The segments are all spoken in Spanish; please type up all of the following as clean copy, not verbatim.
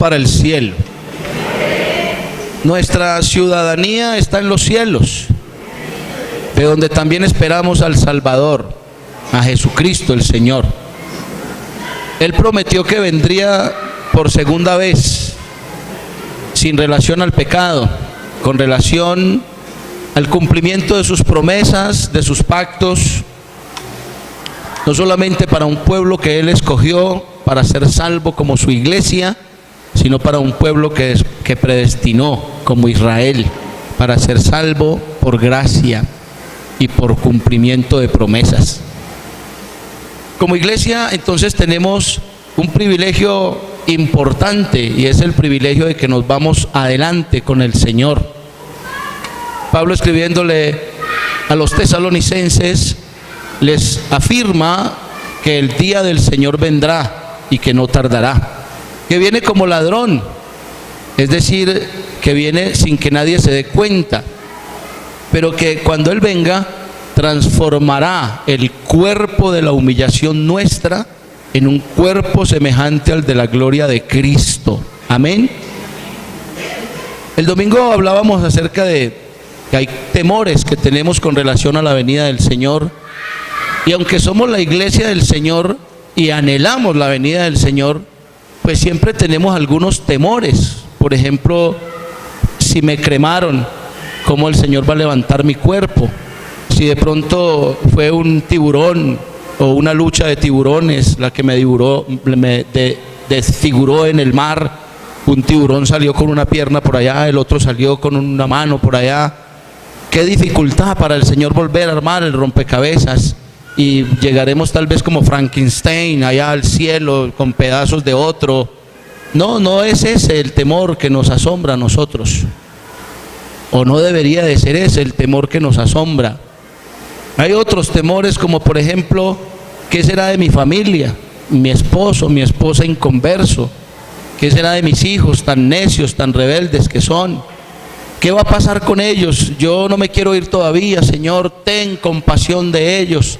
para el cielo. Nuestra ciudadanía está en los cielos, de donde también esperamos al Salvador, a Jesucristo el Señor. Él prometió que vendría por segunda vez, sin relación al pecado, con relación al cumplimiento de sus promesas, de sus pactos, no solamente para un pueblo que Él escogió para ser salvo como su iglesia, sino para un pueblo que predestinó como Israel para ser salvo por gracia y por cumplimiento de promesas. Como iglesia, entonces, tenemos un privilegio importante, y es el privilegio de que nos vamos adelante con el Señor. Pablo, escribiéndole a los tesalonicenses, les afirma que el día del Señor vendrá y que no tardará, que viene como ladrón, es decir, que viene sin que nadie se dé cuenta, pero que cuando Él venga transformará el cuerpo de la humillación nuestra en un cuerpo semejante al de la gloria de Cristo. Amén. El domingo hablábamos acerca de que hay temores que tenemos con relación a la venida del Señor, y aunque somos la iglesia del Señor y anhelamos la venida del Señor, pues siempre tenemos algunos temores. Por ejemplo, si me cremaron, ¿cómo el Señor va a levantar mi cuerpo? Si de pronto fue un tiburón o una lucha de tiburones la que me desfiguró en el mar, un tiburón salió con una pierna por allá, el otro salió con una mano por allá. Qué dificultad para el Señor volver a armar el rompecabezas, y llegaremos tal vez como Frankenstein allá al cielo con pedazos de otro. No es ese el temor que nos asombra a nosotros, o no debería de ser ese el temor que nos asombra. Hay otros temores, como por ejemplo, ¿qué será de mi familia? Mi esposo, mi esposa inconverso. ¿Qué será de mis hijos tan necios, tan rebeldes que son? ¿Qué va a pasar con ellos? Yo no me quiero ir todavía, Señor, ten compasión de ellos.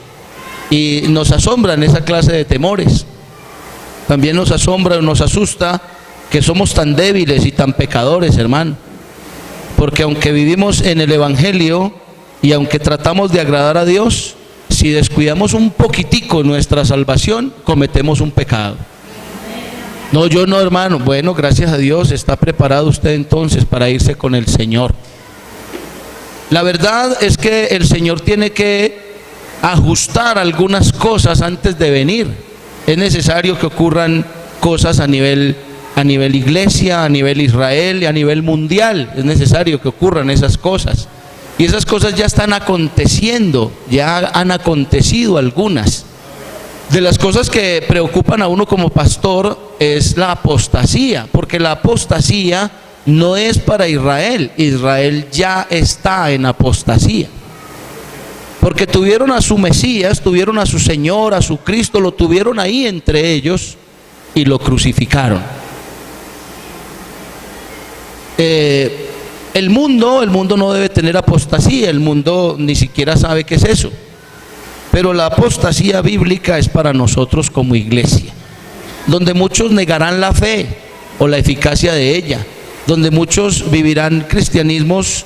Y nos asombran esa clase de temores. También nos asombra, nos asusta que somos tan débiles y tan pecadores, hermano. Porque aunque vivimos en el Evangelio y aunque tratamos de agradar a Dios, si descuidamos un poquitico nuestra salvación, cometemos un pecado. No, yo no, hermano. Bueno, gracias a Dios, está preparado usted entonces para irse con el Señor. La verdad es que el Señor tiene que ajustar algunas cosas antes de venir. Es necesario que ocurran cosas a nivel iglesia, a nivel Israel y a nivel mundial. Es necesario que ocurran esas cosas. Y esas cosas ya están aconteciendo, ya han acontecido algunas. De las cosas que preocupan a uno como pastor es la apostasía, porque la apostasía no es para Israel. Israel ya está en apostasía, porque tuvieron a su Mesías, tuvieron a su Señor, a su Cristo, lo tuvieron ahí entre ellos y lo crucificaron. El mundo no debe tener apostasía, el mundo ni siquiera sabe qué es eso. Pero la apostasía bíblica es para nosotros como iglesia, donde muchos negarán la fe o la eficacia de ella, donde muchos vivirán cristianismos,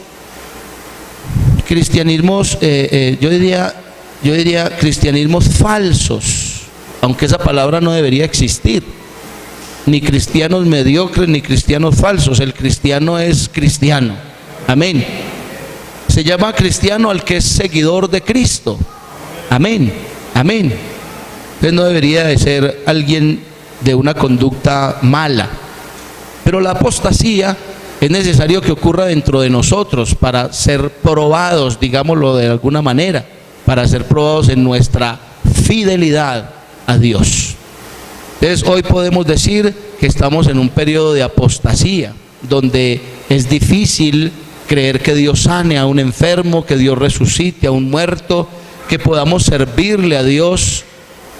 yo diría cristianismos falsos, aunque esa palabra no debería existir. Ni cristianos mediocres ni cristianos falsos. El cristiano es cristiano. Amén. Se llama cristiano al que es seguidor de Cristo. Amén. Amén. Entonces no debería de ser alguien de una conducta mala. Pero la apostasía es necesario que ocurra dentro de nosotros para ser probados, digámoslo de alguna manera, para ser probados en nuestra fidelidad a Dios. Entonces hoy podemos decir que estamos en un periodo de apostasía, donde es difícil creer que Dios sane a un enfermo, que Dios resucite a un muerto, que podamos servirle a Dios,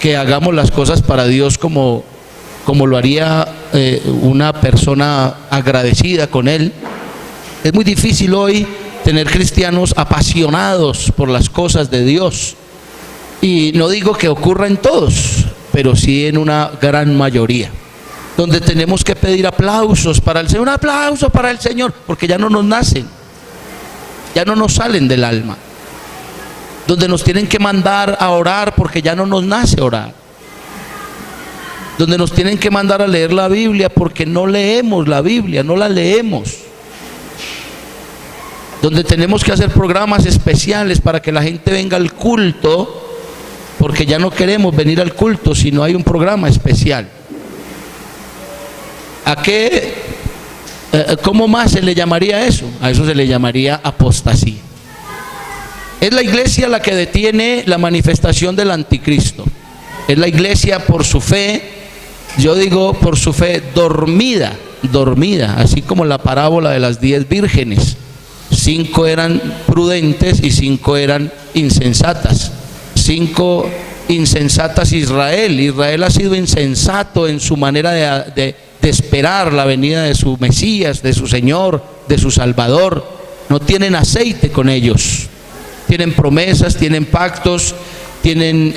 que hagamos las cosas para Dios como lo haría una persona agradecida con Él. Es muy difícil hoy tener cristianos apasionados por las cosas de Dios. Y no digo que ocurra en todos, pero sí en una gran mayoría. donde tenemos que pedir aplausos para el Señor, un aplauso para el Señor, porque ya no nos nacen, ya no nos salen del alma, donde nos tienen que mandar a orar porque ya no nos nace orar, donde nos tienen que mandar a leer la Biblia porque no leemos la Biblia, no la leemos, donde tenemos que hacer programas especiales para que la gente venga al culto porque ya no queremos venir al culto si no hay un programa especial. ¿A qué? ¿Cómo más se le llamaría eso? A eso se le llamaría apostasía. Es la iglesia la que detiene la manifestación del anticristo. Es la iglesia por su fe, yo digo por su fe dormida, así como la parábola de las 10 vírgenes. 5 eran prudentes y 5 eran insensatas. 5 insensatas Israel ha sido insensato en su manera de esperar la venida de su Mesías, de su Señor, de su Salvador. No tienen aceite con ellos, tienen promesas, tienen pactos, tienen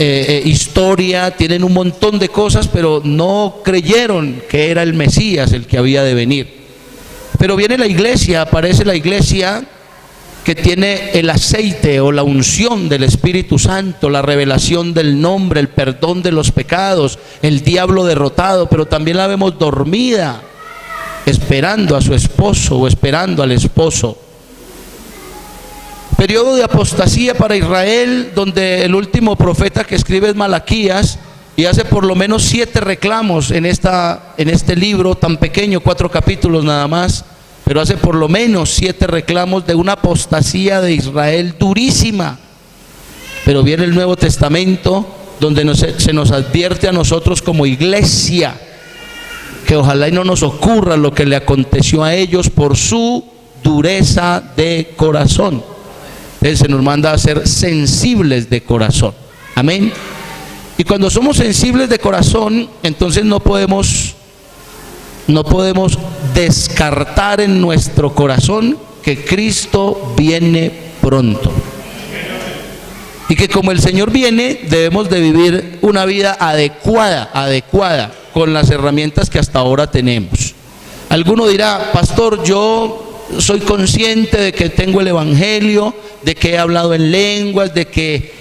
historia, tienen un montón de cosas, pero no creyeron que era el Mesías el que había de venir. Pero viene la iglesia, aparece la iglesia que tiene el aceite o la unción del Espíritu Santo, la revelación del nombre, el perdón de los pecados, el diablo derrotado, pero también la vemos dormida, esperando a su esposo o esperando al esposo. Periodo de apostasía para Israel, donde el último profeta que escribe es Malaquías, y hace por lo menos 7 reclamos en este libro tan pequeño, 4 capítulos nada más, pero hace por lo menos 7 reclamos de una apostasía de Israel durísima. Pero viene el Nuevo Testamento, donde se nos advierte a nosotros como iglesia que ojalá y no nos ocurra lo que le aconteció a ellos por su dureza de corazón. Entonces se nos manda a ser sensibles de corazón. Amén. Y cuando somos sensibles de corazón, entonces no podemos descartar en nuestro corazón que Cristo viene pronto. Y que como el Señor viene, debemos de vivir una vida adecuada con las herramientas que hasta ahora tenemos. Alguno dirá: pastor, yo soy consciente de que tengo el evangelio, de que he hablado en lenguas, de que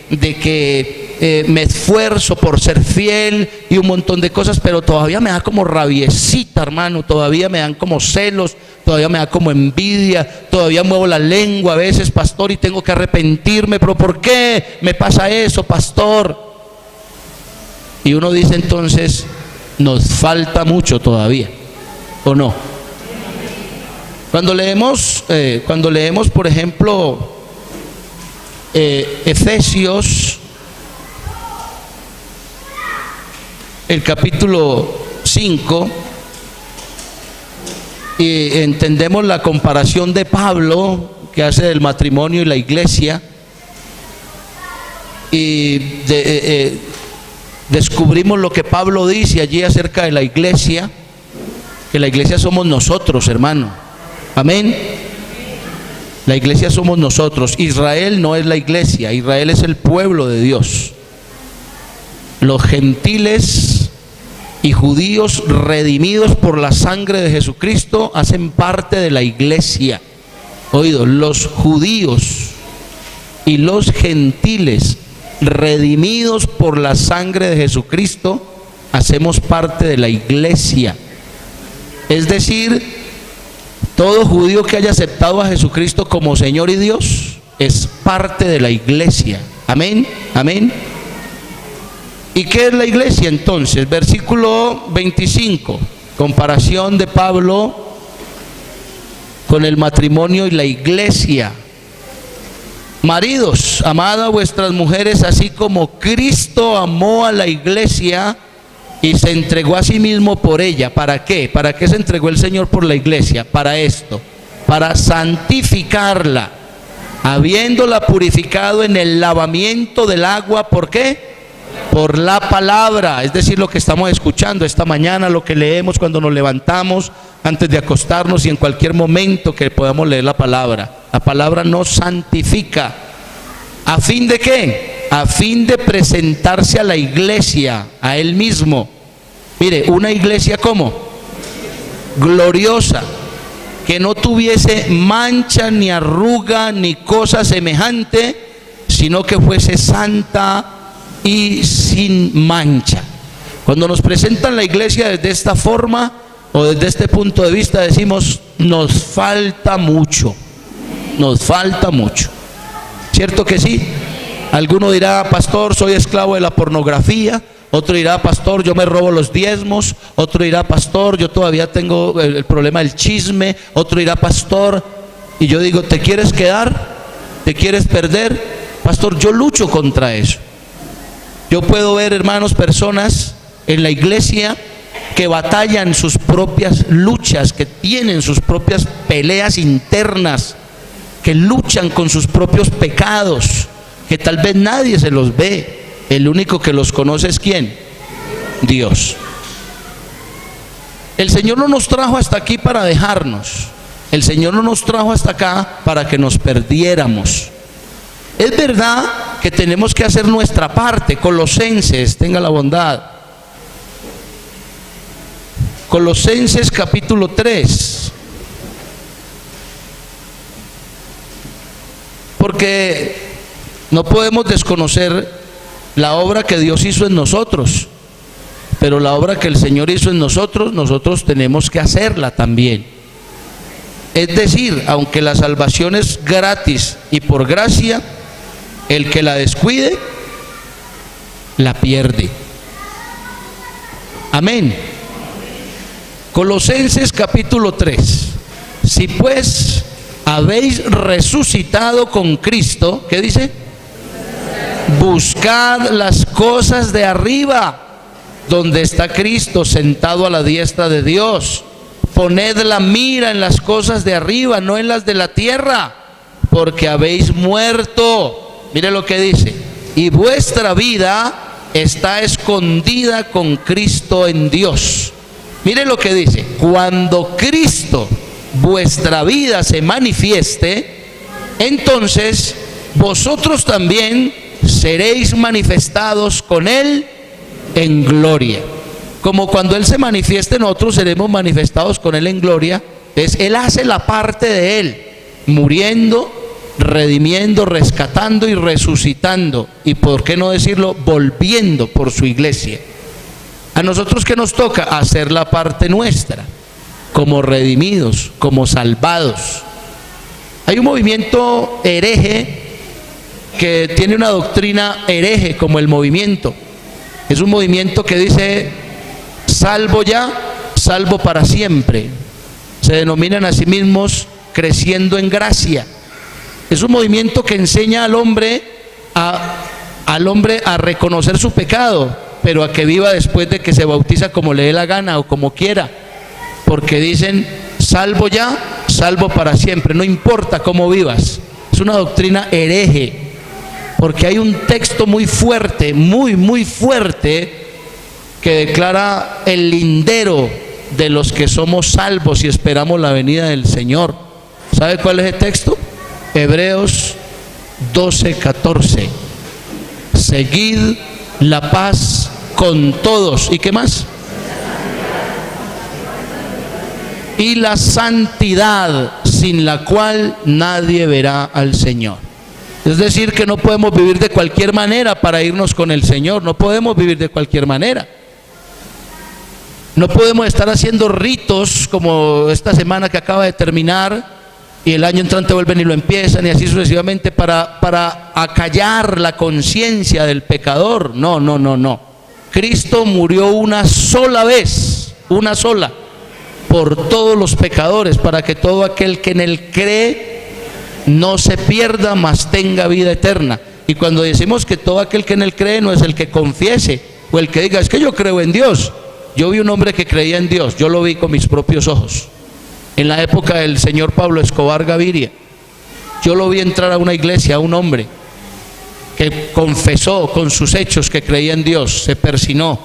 me esfuerzo por ser fiel y un montón de cosas, pero todavía me da como rabiecita, hermano, todavía me dan como celos, todavía me da como envidia, todavía muevo la lengua a veces, pastor, y tengo que arrepentirme. Pero ¿por qué me pasa eso, pastor? Y uno dice entonces: nos falta mucho todavía, ¿o no? Cuando leemos por ejemplo Efesios, el capítulo 5, y entendemos la comparación de Pablo que hace del matrimonio y la iglesia, y descubrimos lo que Pablo dice allí acerca de la iglesia, que la iglesia somos nosotros, hermano. Amén. La iglesia somos nosotros. Israel no es la iglesia, Israel es el pueblo de Dios. Los gentiles y judíos redimidos por la sangre de Jesucristo hacen parte de la iglesia. Oído, los judíos y los gentiles redimidos por la sangre de Jesucristo hacemos parte de la iglesia. Es decir, todo judío que haya aceptado a Jesucristo como Señor y Dios es parte de la iglesia. Amén, amén. ¿Y qué es la iglesia entonces? Versículo 25, comparación de Pablo con el matrimonio y la iglesia. Maridos, amad a vuestras mujeres así como Cristo amó a la iglesia y se entregó a sí mismo por ella. ¿Para qué? ¿Para qué se entregó el Señor por la iglesia? Para esto, para santificarla, habiéndola purificado en el lavamiento del agua. ¿Por qué? Por la palabra, es decir, lo que estamos escuchando esta mañana, lo que leemos cuando nos levantamos, antes de acostarnos y en cualquier momento que podamos leer la palabra. La palabra nos santifica. ¿A fin de qué? A fin de presentarse a la iglesia, a Él mismo. Mire, una iglesia ¿cómo? gloriosa, que no tuviese mancha, ni arruga, ni cosa semejante, sino que fuese santa y sin mancha. Cuando nos presentan la iglesia desde esta forma o desde este punto de vista, decimos, nos falta mucho, nos falta mucho. ¿Cierto que sí? Alguno dirá, pastor, soy esclavo de la pornografía. Otro dirá, pastor, yo me robo los diezmos. Otro dirá, pastor, yo todavía tengo el problema del chisme. Otro dirá, pastor, y yo digo, ¿te quieres quedar? ¿Te quieres perder? Pastor, yo lucho contra eso. Yo puedo ver, hermanos, personas en la iglesia que batallan sus propias luchas, que tienen sus propias peleas internas, que luchan con sus propios pecados, que tal vez nadie se los ve. El único que los conoce es ¿quién? Dios. El Señor no nos trajo hasta aquí para dejarnos. El Señor no nos trajo hasta acá para que nos perdiéramos. Es verdad que tenemos que hacer nuestra parte. Colosenses, tenga la bondad. Colosenses capítulo 3. Porque no podemos desconocer la obra que Dios hizo en nosotros, pero la obra que el Señor hizo en nosotros, nosotros tenemos que hacerla también. Es decir, aunque la salvación es gratis y por gracia, el que la descuide, la pierde. Amén. Colosenses capítulo 3. Si pues habéis resucitado con Cristo, ¿qué dice? Buscad las cosas de arriba, donde está Cristo sentado a la diestra de Dios. Poned la mira en las cosas de arriba, no en las de la tierra, porque habéis muerto. Mire lo que dice: y vuestra vida está escondida con Cristo en Dios. Mire lo que dice: cuando Cristo, vuestra vida, se manifieste, entonces vosotros también seréis manifestados con Él en gloria. Como cuando Él se manifieste, nosotros seremos manifestados con Él en gloria. Entonces Él hace la parte de Él, muriendo, redimiendo, rescatando y resucitando, y por qué no decirlo, volviendo por su iglesia. A nosotros, ¿qué nos toca? Hacer la parte nuestra, como redimidos, como salvados. Hay un movimiento hereje que tiene una doctrina hereje como el movimiento. Es un movimiento que dice, salvo ya, salvo para siempre. Se denominan a sí mismos creciendo en gracia. Es un movimiento que enseña al hombre a reconocer su pecado, pero a que viva después de que se bautiza como le dé la gana o como quiera. Porque dicen, salvo ya, salvo para siempre, no importa cómo vivas. Es una doctrina hereje. Porque hay un texto muy fuerte, muy fuerte, que declara el lindero de los que somos salvos y esperamos la venida del Señor. ¿Sabe cuál es el texto? Hebreos 12:14. Seguid la paz con todos. ¿Y qué más? Y la santidad, sin la cual nadie verá al Señor. Es decir, que no podemos vivir de cualquier manera para irnos con el Señor. No podemos vivir de cualquier manera. No podemos estar haciendo ritos como esta semana que acaba de terminar, y el año entrante vuelven y lo empiezan, y así sucesivamente, para acallar la conciencia del pecador. No. Cristo murió una sola vez, una sola, por todos los pecadores, para que todo aquel que en Él cree no se pierda, mas tenga vida eterna. Y cuando decimos que todo aquel que en Él cree, no es el que confiese o el que diga, es que yo creo en Dios. Yo vi un hombre que creía en Dios, yo lo vi con mis propios ojos. En la época del señor Pablo Escobar Gaviria, yo lo vi entrar a una iglesia, a un hombre que confesó con sus hechos que creía en Dios, se persinó,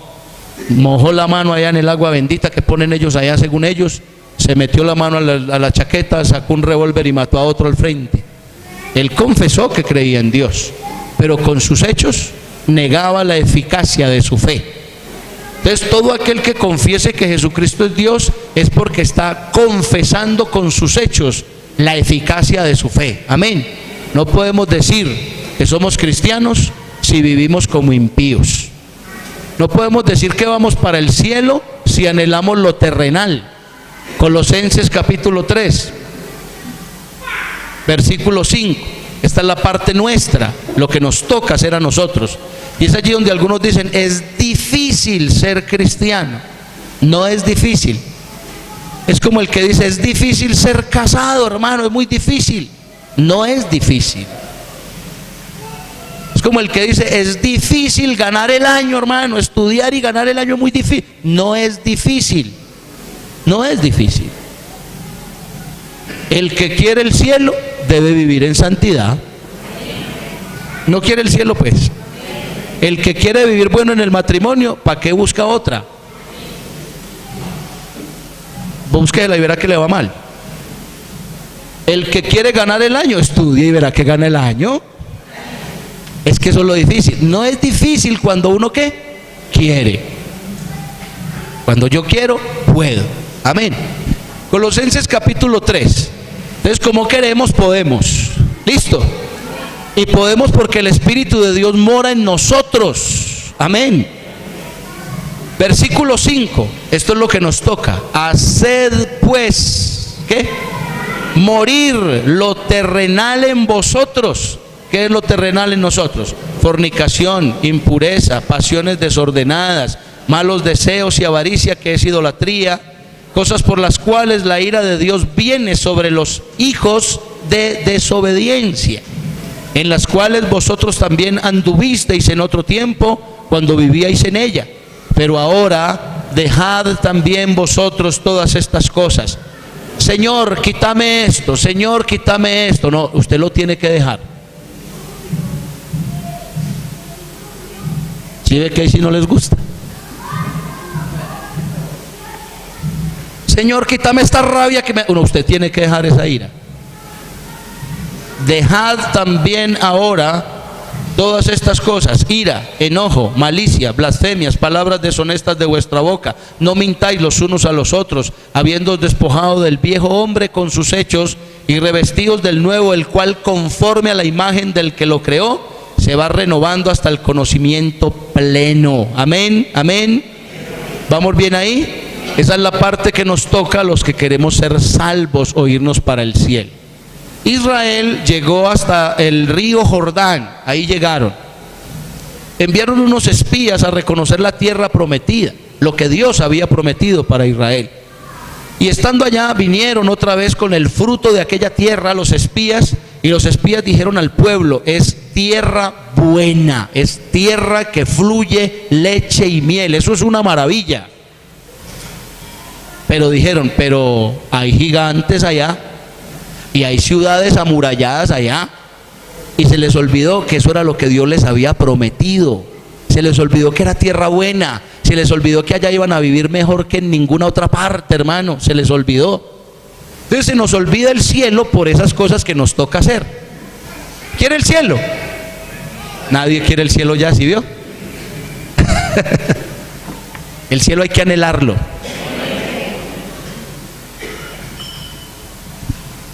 mojó la mano allá en el agua bendita que ponen ellos allá según ellos, se metió la mano a la chaqueta, sacó un revólver y mató a otro al frente. Él confesó que creía en Dios, pero con sus hechos negaba la eficacia de su fe. Entonces todo aquel que confiese que Jesucristo es Dios es porque está confesando con sus hechos la eficacia de su fe. Amén. No podemos decir que somos cristianos si vivimos como impíos. No podemos decir que vamos para el cielo si anhelamos lo terrenal. Colosenses capítulo 3, versículo 5. Esta es la parte nuestra, lo que nos toca hacer a nosotros. Y es allí donde algunos dicen, es difícil ser cristiano. No es difícil. Es como el que dice, es difícil ser casado, hermano, es muy difícil. No es difícil. Es como el que dice, es difícil ganar el año, hermano, estudiar y ganar el año es muy difícil. No es difícil. No es difícil. El que quiere el cielo debe vivir en santidad. ¿No quiere el cielo, pues? El que quiere vivir bueno en el matrimonio, ¿para qué busca otra? Búsquela y verá que le va mal. El que quiere ganar el año, estudie y verá que gana el año. Es que eso es lo difícil. No es difícil cuando uno ¿qué? Quiere. Cuando yo quiero, puedo. Amén. Colosenses capítulo 3. Entonces, como queremos, podemos. ¿Listo? Y podemos porque el Espíritu de Dios mora en nosotros. Amén. Versículo 5. Esto es lo que nos toca. Haced pues, ¿qué? Morir lo terrenal en vosotros. ¿Qué es lo terrenal en nosotros? Fornicación, impureza, pasiones desordenadas, malos deseos y avaricia, que es idolatría, cosas por las cuales la ira de Dios viene sobre los hijos de desobediencia, en las cuales vosotros también anduvisteis en otro tiempo cuando vivíais en ella. Pero ahora dejad también vosotros todas estas cosas. Señor, quítame esto, Señor, quítame esto. No, usted lo tiene que dejar. ¿Sí ve que ahí sí no les gusta? Señor, quítame esta rabia que me... No, usted tiene que dejar esa ira. Dejad también ahora todas estas cosas: ira, enojo, malicia, blasfemias, palabras deshonestas de vuestra boca. No mintáis los unos a los otros, habiendo despojado del viejo hombre con sus hechos y revestidos del nuevo, el cual conforme a la imagen del que lo creó se va renovando hasta el conocimiento pleno. Amén, amén. ¿Vamos bien ahí? Esa es la parte que nos toca a los que queremos ser salvos o irnos para el cielo. Israel llegó hasta el río Jordán, ahí llegaron. Enviaron unos espías a reconocer la tierra prometida, lo que Dios había prometido para Israel. Y estando allá vinieron otra vez con el fruto de aquella tierra los espías, y los espías dijeron al pueblo: es tierra buena, es tierra que fluye leche y miel. Eso es una maravilla. Pero dijeron: pero hay gigantes allá y hay ciudades amuralladas allá. Y se les olvidó que eso era lo que Dios les había prometido. Se les olvidó que era tierra buena. Se les olvidó que allá iban a vivir mejor que en ninguna otra parte, hermano. Se les olvidó. Entonces se nos olvida el cielo por esas cosas que nos toca hacer. ¿Quiere el cielo? Nadie quiere el cielo ya, ¿sí vio? El cielo hay que anhelarlo.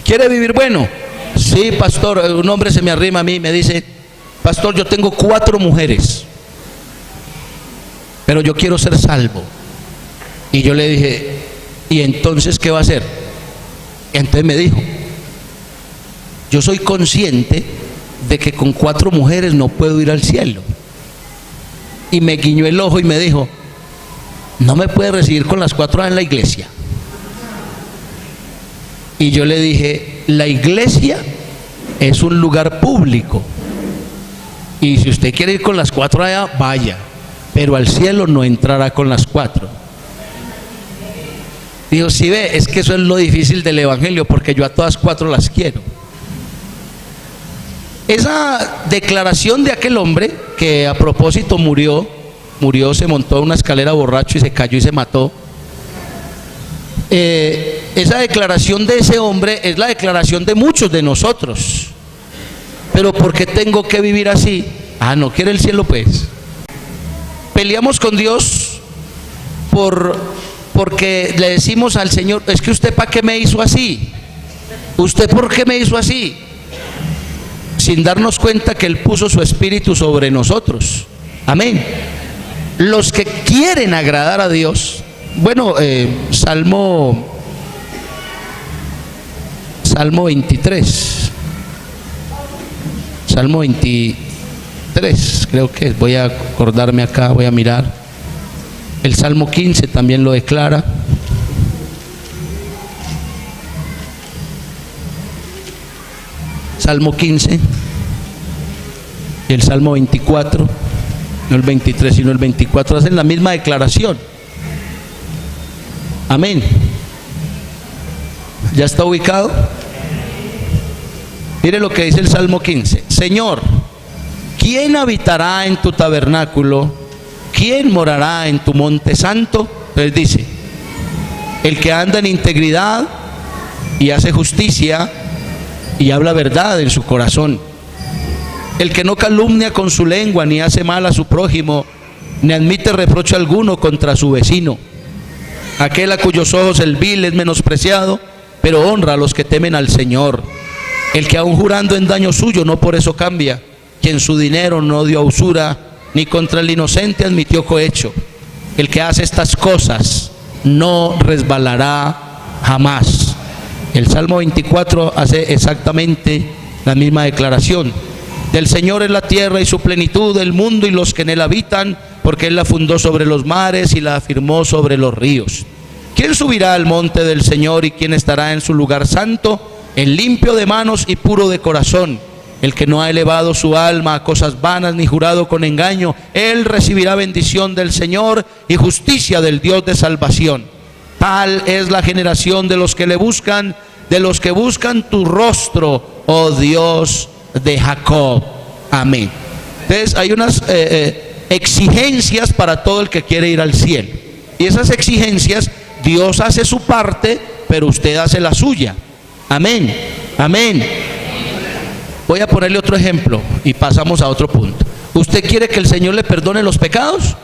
¿Quiere vivir bueno? Sí, pastor. Un hombre se me arrima a mí y me dice: pastor, yo tengo 4 mujeres, pero yo quiero ser salvo. Y yo le dije: ¿y entonces qué va a hacer? Entonces me dijo: yo soy consciente de que con 4 mujeres no puedo ir al cielo. Y me guiñó el ojo y me dijo: no me puede recibir con las 4 en la iglesia. Y yo le dije: la iglesia es un lugar público, y si usted quiere ir con las 4 allá, vaya, pero al cielo no entrará con las 4. Dijo: si ve, es que eso es lo difícil del evangelio, porque yo a todas 4 las quiero. Esa declaración de aquel hombre, que a propósito murió, se montó a una escalera borracho y se cayó y se mató. Esa declaración de ese hombre es la declaración de muchos de nosotros. Pero ¿por qué tengo que vivir así? Ah, ¿no quiere el cielo, pues? Peleamos con Dios porque le decimos al Señor, es que usted ¿para qué me hizo así? ¿Usted por qué me hizo así? Sin darnos cuenta que Él puso su espíritu sobre nosotros. Amén. Los que quieren agradar a Dios, bueno, Salmo 23. Salmo 23, creo que voy a acordarme acá, voy a mirar. El Salmo 15 también lo declara. Salmo 15 y el Salmo 24, no el 23 sino el 24, hacen la misma declaración. Amén. ¿Ya está ubicado? Mire lo que dice el Salmo 15. Señor, ¿quién habitará en tu tabernáculo? ¿Quién morará en tu monte santo? Entonces dice, el que anda en integridad y hace justicia y habla verdad en su corazón, el que no calumnia con su lengua, ni hace mal a su prójimo, ni admite reproche alguno contra su vecino, aquel a cuyos ojos el vil es menospreciado, pero honra a los que temen al Señor, el que aun jurando en daño suyo no por eso cambia, quien su dinero no dio a usura, ni contra el inocente admitió cohecho, el que hace estas cosas no resbalará jamás. El Salmo 24 hace exactamente la misma declaración. Del Señor es la tierra y su plenitud, el mundo y los que en él habitan, porque Él la fundó sobre los mares y la afirmó sobre los ríos. ¿Quién subirá al monte del Señor y quién estará en su lugar santo? El limpio de manos y puro de corazón, el que no ha elevado su alma a cosas vanas ni jurado con engaño, él recibirá bendición del Señor y justicia del Dios de salvación. Tal es la generación de los que le buscan, de los que buscan tu rostro, oh Dios de Jacob. Amén. Entonces hay unas exigencias para todo el que quiere ir al cielo. Y esas exigencias, Dios hace su parte, pero usted hace la suya. Amén. Amén. Voy a ponerle otro ejemplo y pasamos a otro punto. ¿Usted quiere que el Señor le perdone los pecados?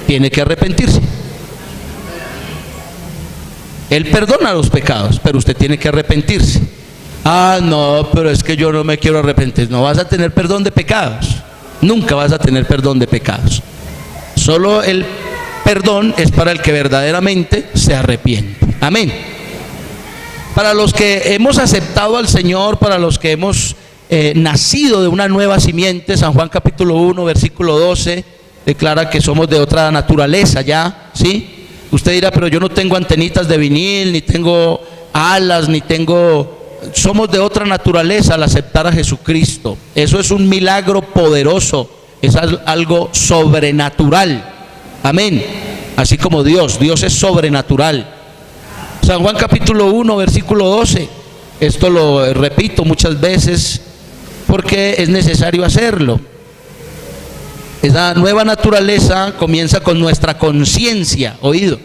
Tiene que arrepentirse. Él perdona los pecados, pero usted tiene que arrepentirse. Ah, no, pero es que yo no me quiero arrepentir. No vas a tener perdón de pecados. Nunca vas a tener perdón de pecados. Solo el perdón es para el que verdaderamente se arrepiente. Amén. Para los que hemos aceptado al Señor, para los que hemos nacido de una nueva simiente, San Juan capítulo 1, versículo 12, declara que somos de otra naturaleza ya, ¿sí? Usted dirá, pero yo no tengo antenitas de vinil, ni tengo alas, somos de otra naturaleza al aceptar a Jesucristo. Eso es un milagro poderoso, es algo sobrenatural. Amén. Así como Dios es sobrenatural. San Juan capítulo 1, versículo 12. Esto lo repito muchas veces porque es necesario hacerlo. Esa nueva naturaleza comienza con nuestra conciencia, oído,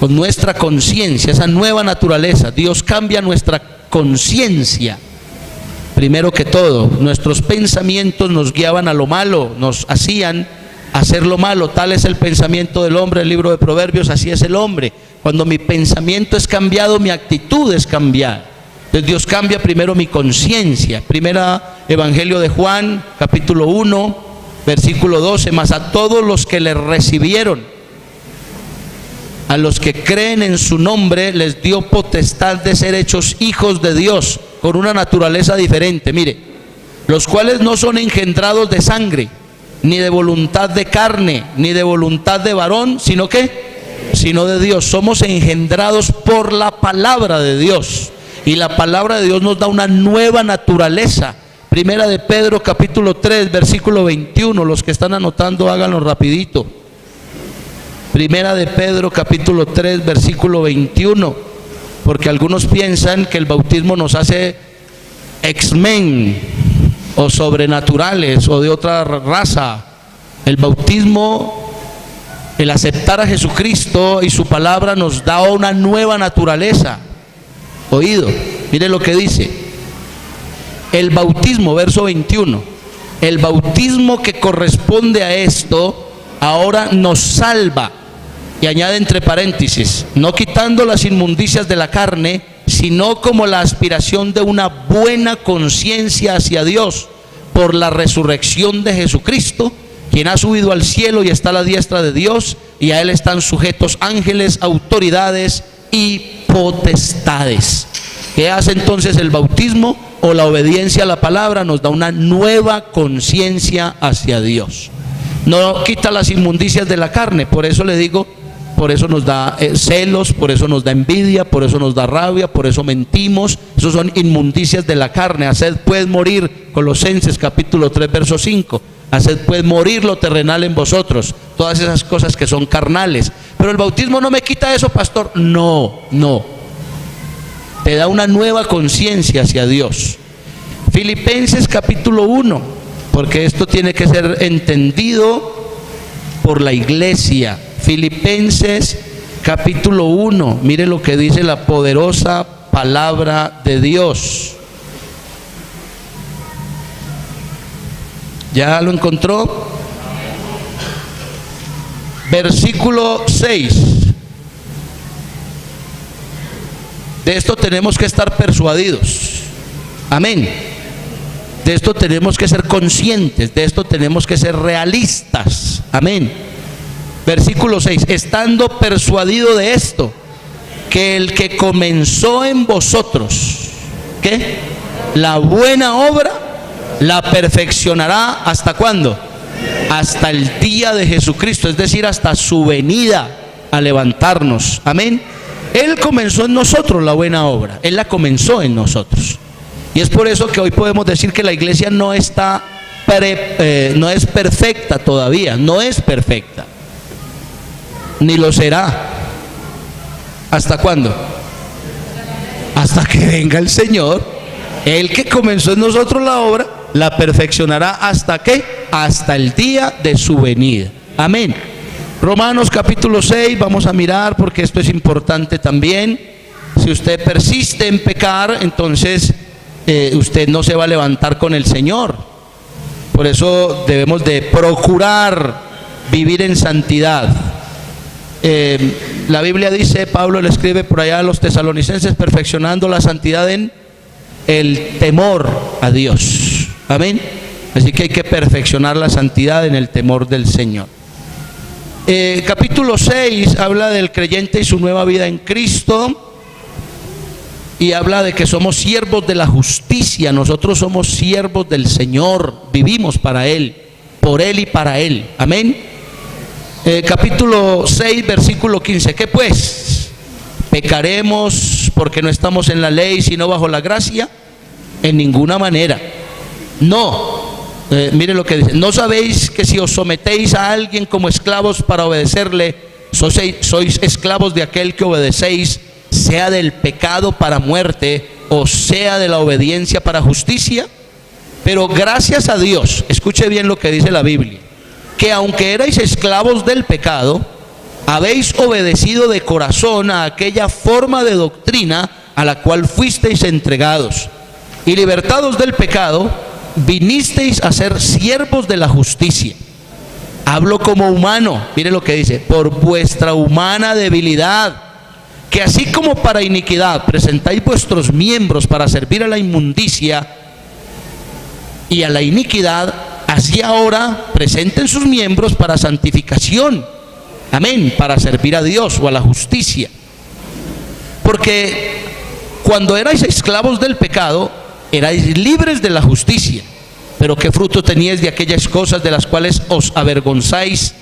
con nuestra conciencia, esa nueva naturaleza. Dios cambia nuestra conciencia. Primero que todo, nuestros pensamientos nos guiaban a lo malo, nos hacían hacer lo malo. Tal es el pensamiento del hombre, el libro de Proverbios, así es el hombre. Cuando mi pensamiento es cambiado, mi actitud es cambiada. Entonces Dios cambia primero mi conciencia. Primera Evangelio de Juan, capítulo 1, versículo 12, mas a todos los que le recibieron, a los que creen en su nombre, les dio potestad de ser hechos hijos de Dios, con una naturaleza diferente. Mire, los cuales no son engendrados de sangre, ni de voluntad de carne, ni de voluntad de varón, sino de Dios. Somos engendrados por la palabra de Dios, y la palabra de Dios nos da una nueva naturaleza. Primera de Pedro capítulo 3 versículo 21, los que están anotando háganlo rapidito. Primera de Pedro capítulo 3 versículo 21, porque algunos piensan que el bautismo nos hace X-Men o sobrenaturales o de otra raza. El bautismo, el aceptar a Jesucristo y su palabra nos da una nueva naturaleza. Oído, mire lo que dice. El bautismo, verso 21, el bautismo que corresponde a esto ahora nos salva. Y añade entre paréntesis, no quitando las inmundicias de la carne, sino como la aspiración de una buena conciencia hacia Dios por la resurrección de Jesucristo, quien ha subido al cielo y está a la diestra de Dios, y a él están sujetos ángeles, autoridades y potestades. ¿Qué hace entonces el bautismo o la obediencia a la palabra? Nos da una nueva conciencia hacia Dios. No quita las inmundicias de la carne, por eso le digo, por eso nos da celos, por eso nos da envidia, por eso nos da rabia, por eso mentimos. Esos son inmundicias de la carne. Haced pues morir, Colosenses capítulo 3 verso 5. Haced pues morir lo terrenal en vosotros, todas esas cosas que son carnales. Pero el bautismo no me quita eso, pastor. No, no. Te da una nueva conciencia hacia Dios. Filipenses capítulo 1, porque esto tiene que ser entendido por la iglesia. Filipenses capítulo 1, mire lo que dice la poderosa palabra de Dios. ¿Ya lo encontró? Versículo 6. De esto tenemos que estar persuadidos. Amén. De esto tenemos que ser conscientes, de esto tenemos que ser realistas. Amén. Versículo 6. Estando persuadido de esto, que el que comenzó en vosotros, ¿qué? La buena obra, la perfeccionará. ¿Hasta cuándo? Hasta el día de Jesucristo, es decir, hasta su venida a levantarnos. Amén. Él comenzó en nosotros la buena obra, Él la comenzó en nosotros. Y es por eso que hoy podemos decir que la iglesia no está no es perfecta todavía, no es perfecta, ni lo será. ¿Hasta cuándo? Hasta que venga el Señor. El que comenzó en nosotros la obra, la perfeccionará. ¿Hasta qué? Hasta el día de su venida. Amén. Romanos capítulo 6, vamos a mirar porque esto es importante también. Si usted persiste en pecar, entonces usted no se va a levantar con el Señor. Por eso debemos de procurar vivir en santidad. La Biblia dice, Pablo le escribe por allá a los tesalonicenses, perfeccionando la santidad en el temor a Dios. Amén. Así que hay que perfeccionar la santidad en el temor del Señor. Capítulo 6 habla del creyente y su nueva vida en Cristo, y habla de que somos siervos de la justicia. Nosotros somos siervos del Señor, vivimos para Él, por Él y para Él. Amén. Capítulo 6 versículo 15. ¿Qué pues? ¿Pecaremos porque no estamos en la ley sino bajo la gracia? En ninguna manera. No. Mire lo que dice: ¿no sabéis que si os sometéis a alguien como esclavos para obedecerle, sois esclavos de aquel que obedecéis, sea del pecado para muerte o sea de la obediencia para justicia? Pero gracias a Dios, escuche bien lo que dice la Biblia, que aunque erais esclavos del pecado, habéis obedecido de corazón a aquella forma de doctrina a la cual fuisteis entregados, y libertados del pecado, vinisteis a ser siervos de la justicia. Hablo como humano, mire lo que dice: por vuestra humana debilidad, que así como para iniquidad presentáis vuestros miembros para servir a la inmundicia y a la iniquidad, así ahora presenten sus miembros para santificación. Amén, para servir a Dios o a la justicia. Porque cuando erais esclavos del pecado, erais libres de la justicia. Pero ¿qué fruto teníais de aquellas cosas de las cuales os avergonzáis?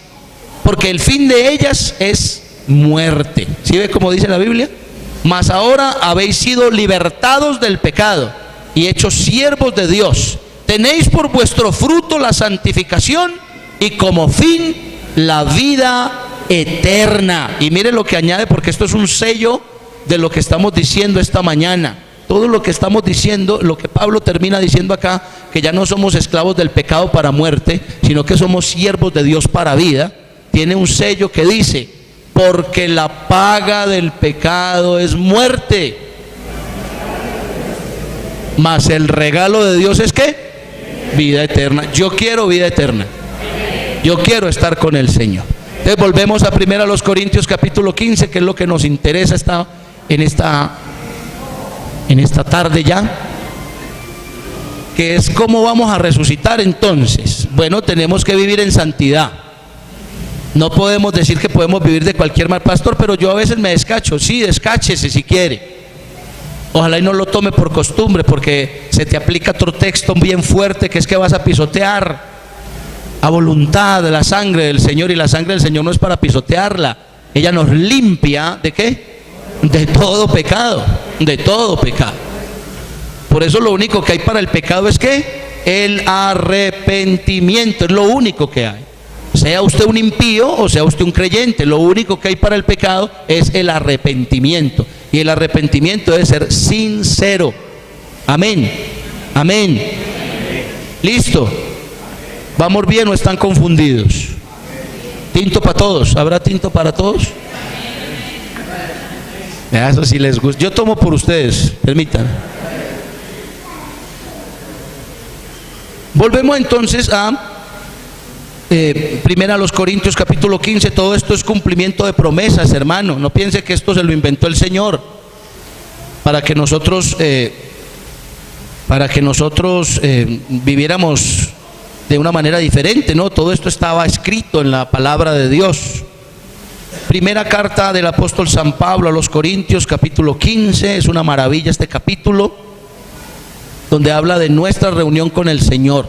Porque el fin de ellas es muerte. ¿Sí ve cómo dice la Biblia? Mas ahora habéis sido libertados del pecado y hechos siervos de Dios. Tenéis por vuestro fruto la santificación y como fin la vida eterna. Y mire lo que añade, porque esto es un sello de lo que estamos diciendo esta mañana. Todo lo que estamos diciendo, lo que Pablo termina diciendo acá, que ya no somos esclavos del pecado para muerte, sino que somos siervos de Dios para vida, tiene un sello que dice: porque la paga del pecado es muerte, mas el regalo de Dios es ¿qué? Vida eterna. Yo quiero vida eterna. Yo quiero estar con el Señor. Entonces volvemos a 1 Corintios capítulo 15, que es lo que nos interesa en esta tarde ya, que es cómo vamos a resucitar entonces. Bueno, tenemos que vivir en santidad. No podemos decir que podemos vivir de cualquier mal, pastor, pero yo a veces me descacho. Sí, descáchese si quiere. Ojalá y no lo tome por costumbre, porque se te aplica otro texto bien fuerte, que es que vas a pisotear a voluntad de la sangre del Señor, y la sangre del Señor no es para pisotearla. Ella nos limpia, ¿de qué? De todo pecado, de todo pecado. Por eso lo único que hay para el pecado es que el arrepentimiento, es lo único que hay. Sea usted un impío o sea usted un creyente, lo único que hay para el pecado es el arrepentimiento. Y el arrepentimiento debe ser sincero. Amén, amén. Listo. ¿Vamos bien o están confundidos? ¿Tinto para todos? ¿Habrá tinto para todos? Eso sí les gusta. Yo tomo por ustedes, permítanme. Volvemos entonces a Primera a los Corintios capítulo 15. Todo esto es cumplimiento de promesas, hermano. No piense que esto se lo inventó el Señor para que nosotros viviéramos de una manera diferente. No, todo esto estaba escrito en la palabra de Dios. Primera carta del apóstol San Pablo a los Corintios capítulo 15. Es una maravilla este capítulo, donde habla de nuestra reunión con el Señor.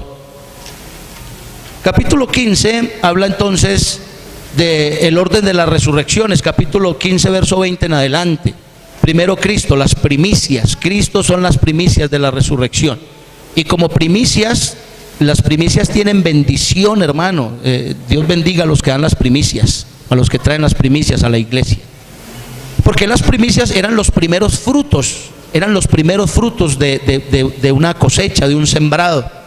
Capítulo 15 habla entonces del orden de las resurrecciones. Capítulo 15 verso 20 en adelante. Primero Cristo, las primicias. Cristo son las primicias de la resurrección. Y como primicias, las primicias tienen bendición, hermano. Dios bendiga a los que dan las primicias, a los que traen las primicias a la iglesia. Porque las primicias eran los primeros frutos, de una cosecha, de un sembrado.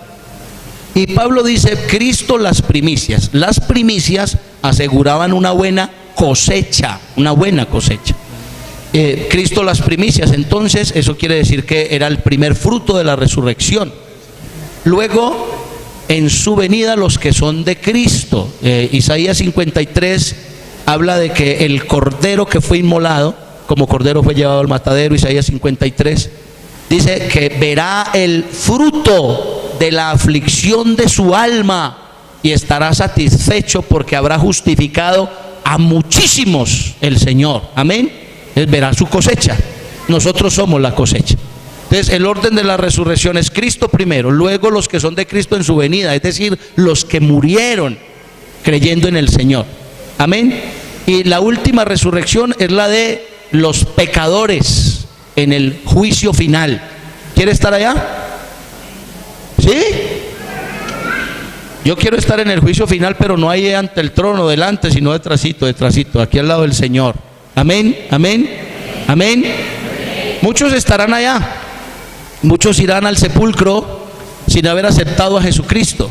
Y Pablo dice, Cristo las primicias aseguraban una buena cosecha, Cristo las primicias, entonces eso quiere decir que era el primer fruto de la resurrección. Luego, en su venida, los que son de Cristo. Isaías 53 habla de que el cordero que fue inmolado, como cordero fue llevado al matadero. Isaías 53 dice que verá el fruto de la aflicción de su alma y estará satisfecho, porque habrá justificado a muchísimos el Señor. Amén. Él verá su cosecha. Nosotros somos la cosecha. Entonces el orden de la resurrección es Cristo primero, luego los que son de Cristo en su venida, es decir, los que murieron creyendo en el Señor. Amén. Y la última resurrección es la de los pecadores en el juicio final. ¿Quiere estar allá? ¿Sí? Yo quiero estar en el juicio final, pero no ahí ante el trono delante, sino detrásito, aquí al lado del Señor. Amén, amén, amén. Muchos estarán allá. Muchos irán al sepulcro sin haber aceptado a Jesucristo.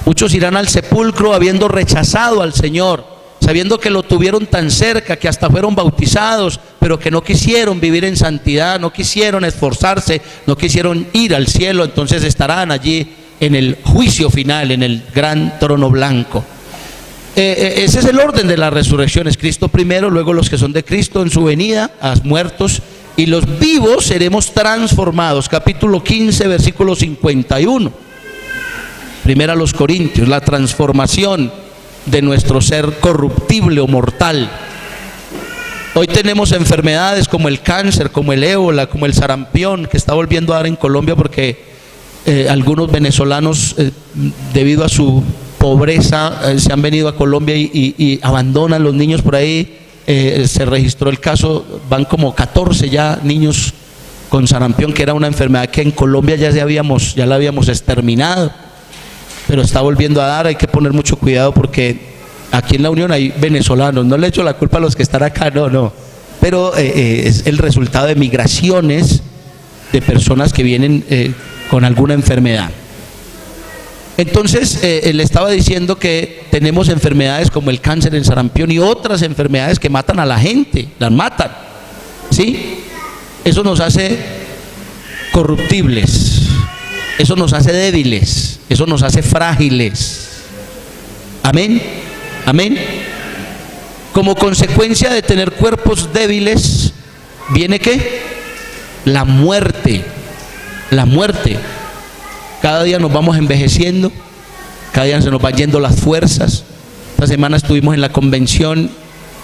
Muchos irán al sepulcro habiendo rechazado al Señor, sabiendo que lo tuvieron tan cerca, que hasta fueron bautizados, pero que no quisieron vivir en santidad, no quisieron esforzarse, no quisieron ir al cielo. Entonces estarán allí en el juicio final, en el gran trono blanco. Ese es el orden de las resurrecciones: Cristo primero, luego los que son de Cristo en su venida, a muertos, y los vivos seremos transformados. Capítulo 15 versículo 51. Primera a los Corintios, la transformación de nuestro ser corruptible o mortal. Hoy tenemos enfermedades como el cáncer, como el ébola, como el sarampión, que está volviendo a dar en Colombia porque algunos venezolanos, debido a su pobreza, se han venido a Colombia y abandonan los niños por ahí. Se registró el caso, van como 14 ya niños con sarampión, que era una enfermedad que en Colombia ya la habíamos exterminado, pero está volviendo a dar. Hay que poner mucho cuidado porque aquí en la Unión hay venezolanos. No le echo la culpa a los que están acá, no, pero es el resultado de migraciones de personas que vienen con alguna enfermedad. Entonces le estaba diciendo que tenemos enfermedades como el cáncer, el sarampión y otras enfermedades que matan a la gente, las matan, ¿sí? Eso nos hace corruptibles, eso nos hace débiles, eso nos hace frágiles. Amén, amén. Como consecuencia de tener cuerpos débiles, ¿viene qué? La muerte, la muerte. Cada día nos vamos envejeciendo, cada día se nos van yendo las fuerzas. Esta semana estuvimos en la convención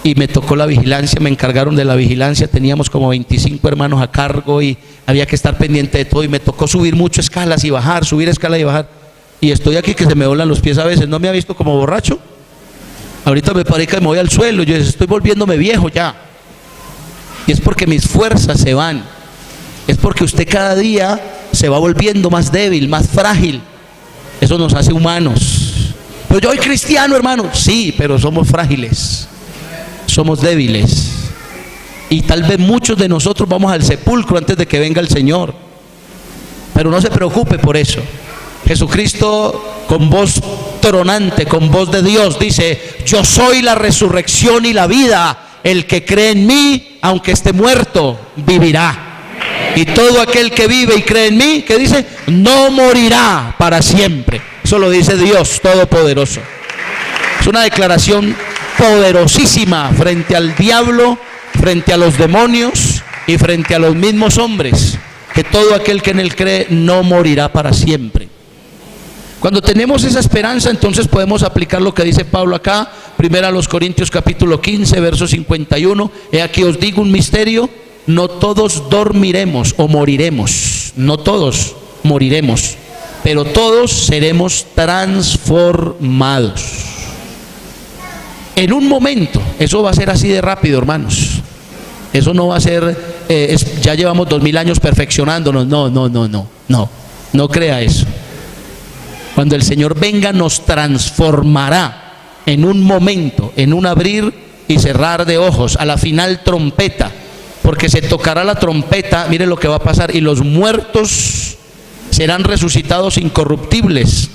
y me tocó la vigilancia, me encargaron de la vigilancia, teníamos como 25 hermanos a cargo y había que estar pendiente de todo y me tocó subir mucho escalas y bajar, subir escalas y bajar. Y estoy aquí que se me doblan los pies a veces. ¿No me ha visto como borracho? Ahorita me parece que me voy al suelo, yo estoy volviéndome viejo ya. Y es porque mis fuerzas se van, es porque usted cada día se va volviendo más débil, más frágil. Eso nos hace humanos. Pero yo soy cristiano, hermano. Sí, pero somos frágiles, somos débiles. Y tal vez muchos de nosotros vamos al sepulcro antes de que venga el Señor. Pero no se preocupe por eso. Jesucristo con voz tronante, con voz de Dios, dice: yo soy la resurrección y la vida. El que cree en mí, aunque esté muerto, vivirá. Y todo aquel que vive y cree en mí, ¿qué dice? No morirá para siempre. Eso lo dice Dios Todopoderoso. Es una declaración poderosísima frente al diablo, frente a los demonios y frente a los mismos hombres, que todo aquel que en él cree no morirá para siempre. Cuando tenemos esa esperanza, entonces podemos aplicar lo que dice Pablo acá, 1 Corintios capítulo 15, verso 51. He aquí os digo un misterio: no todos dormiremos o moriremos, no todos moriremos, pero todos seremos transformados. En un momento, eso va a ser así de rápido, hermanos. Eso no va a ser, ya llevamos 2000 años perfeccionándonos, no crea eso. Cuando el Señor venga nos transformará en un momento, en un abrir y cerrar de ojos, a la final trompeta, porque se tocará la trompeta. Mire lo que va a pasar: y los muertos serán resucitados incorruptibles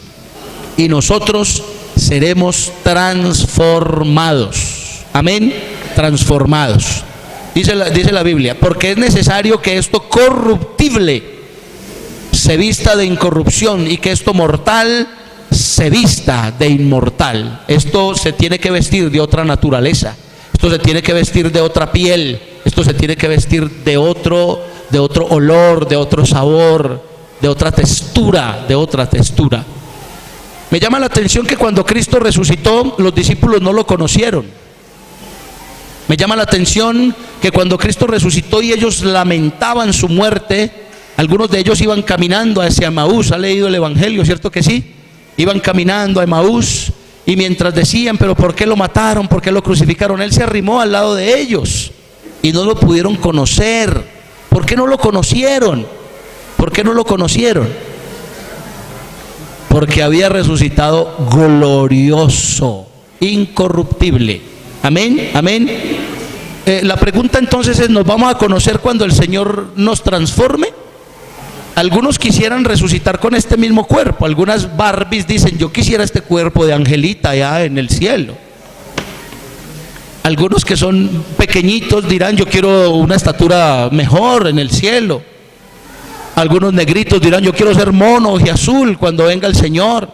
y nosotros seremos transformados. Amén, transformados. Dice la Biblia, porque es necesario que esto corruptible se vista de incorrupción y que esto mortal se vista de inmortal. Esto se tiene que vestir de otra naturaleza, esto se tiene que vestir de otra piel, esto se tiene que vestir de otro olor, de otro sabor, de otra textura, Me llama la atención que cuando Cristo resucitó, los discípulos no lo conocieron. Me llama la atención que cuando Cristo resucitó y ellos lamentaban su muerte, algunos de ellos iban caminando hacia Emaús. ¿Ha leído el Evangelio, cierto que sí? Iban caminando a Emaús y mientras decían: pero ¿por qué lo mataron? ¿Por qué lo crucificaron? Él se arrimó al lado de ellos y no lo pudieron conocer. ¿Por qué no lo conocieron? ¿Por qué no lo conocieron? Porque había resucitado glorioso, incorruptible. Amén, amén. La pregunta entonces es: ¿nos vamos a conocer cuando el Señor nos transforme? Algunos quisieran resucitar con este mismo cuerpo. Algunas Barbies dicen: yo quisiera este cuerpo de Angelita allá en el cielo. Algunos que son pequeñitos dirán: yo quiero una estatura mejor en el cielo. Algunos negritos dirán: yo quiero ser mono y azul cuando venga el Señor.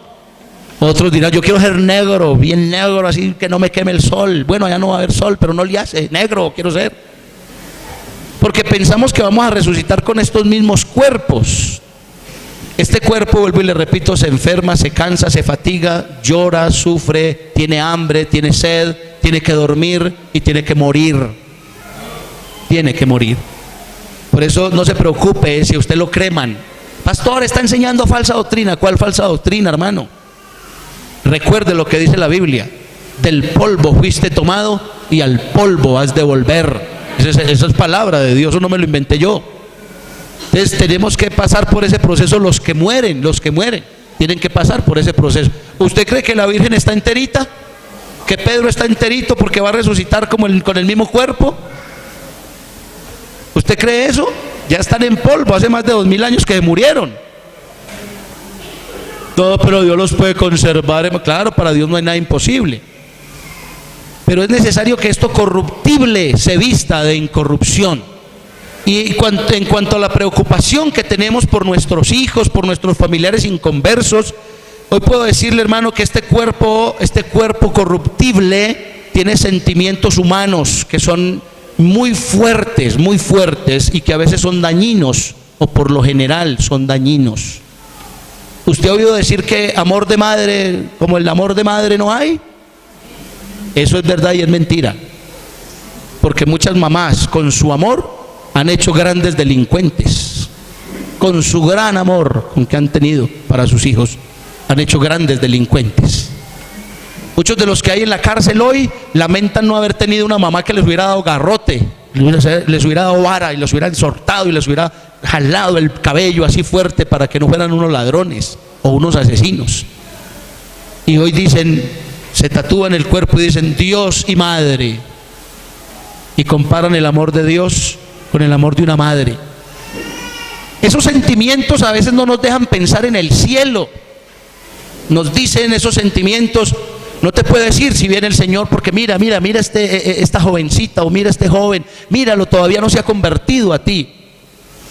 Otros dirán: yo quiero ser negro, bien negro, así que no me queme el sol. Bueno, allá no va a haber sol, pero no le hace, negro quiero ser. Porque pensamos que vamos a resucitar con estos mismos cuerpos. Este cuerpo, vuelvo y le repito, se enferma, se cansa, se fatiga, llora, sufre, tiene hambre, tiene sed, tiene que dormir y tiene que morir. Tiene que morir. Por eso no se preocupe si a usted lo creman. Pastor, está enseñando falsa doctrina. ¿Cuál falsa doctrina, hermano? Recuerde lo que dice la Biblia: del polvo fuiste tomado y al polvo has de volver. Esa es palabra de Dios, eso no me lo inventé yo. Entonces tenemos que pasar por ese proceso. Los que mueren tienen que pasar por ese proceso. ¿Usted cree que la Virgen está enterita? ¿Que Pedro está enterito porque va a resucitar con el mismo cuerpo? ¿Usted cree eso? Ya están en polvo, hace más de 2000 años que murieron. No, pero Dios los puede conservar. Claro, para Dios no hay nada imposible. Pero es necesario que esto corruptible se vista de incorrupción. Y en cuanto a la preocupación que tenemos por nuestros hijos, por nuestros familiares inconversos, Hoy puedo decirle, hermano, que este cuerpo corruptible tiene sentimientos humanos que son muy fuertes y que a veces son dañinos, o por lo general son dañinos. ¿Usted ha oído decir que amor de madre, como el amor de madre, no hay? Eso es verdad y es mentira. Porque muchas mamás con su amor han hecho grandes delincuentes. Con su gran amor con que han tenido para sus hijos, han hecho grandes delincuentes. Muchos de los que hay en la cárcel hoy lamentan no haber tenido una mamá que les hubiera dado garrote, les hubiera dado vara y los hubiera exhortado y les hubiera jalado el cabello así fuerte para que no fueran unos ladrones o unos asesinos. Y hoy dicen, se tatúan el cuerpo y dicen Dios y madre, y comparan el amor de Dios con el amor de una madre. Esos sentimientos a veces no nos dejan pensar en el cielo. Nos dicen esos sentimientos, no te puedes ir si viene el Señor, porque mira esta jovencita, o mira este joven, míralo, todavía no se ha convertido a ti.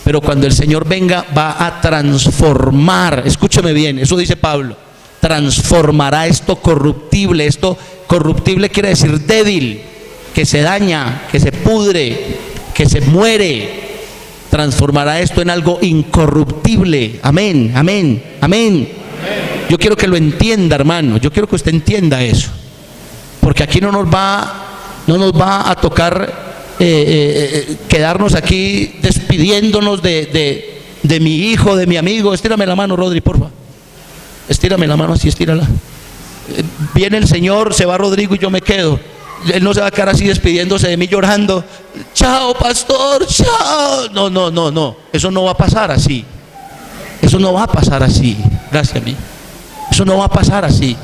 Pero cuando el Señor venga, va a transformar, escúcheme bien, eso dice Pablo, transformará esto corruptible. Esto corruptible quiere decir débil, que se daña, que se pudre, que se muere. Transformará esto en algo incorruptible. Amén, amén, amén. Yo quiero que lo entienda, hermano. Yo quiero que usted entienda eso, porque aquí no nos va a tocar quedarnos aquí despidiéndonos de mi hijo, de mi amigo. Estírame la mano, Rodri, porfa. Estírame la mano así, estírala. Viene el Señor, se va Rodrigo y yo me quedo. Él no se va a quedar así despidiéndose de mí llorando. Chao, pastor, chao. No. Eso no va a pasar así. Eso no va a pasar así. Gracias a mí. Eso no va a pasar así.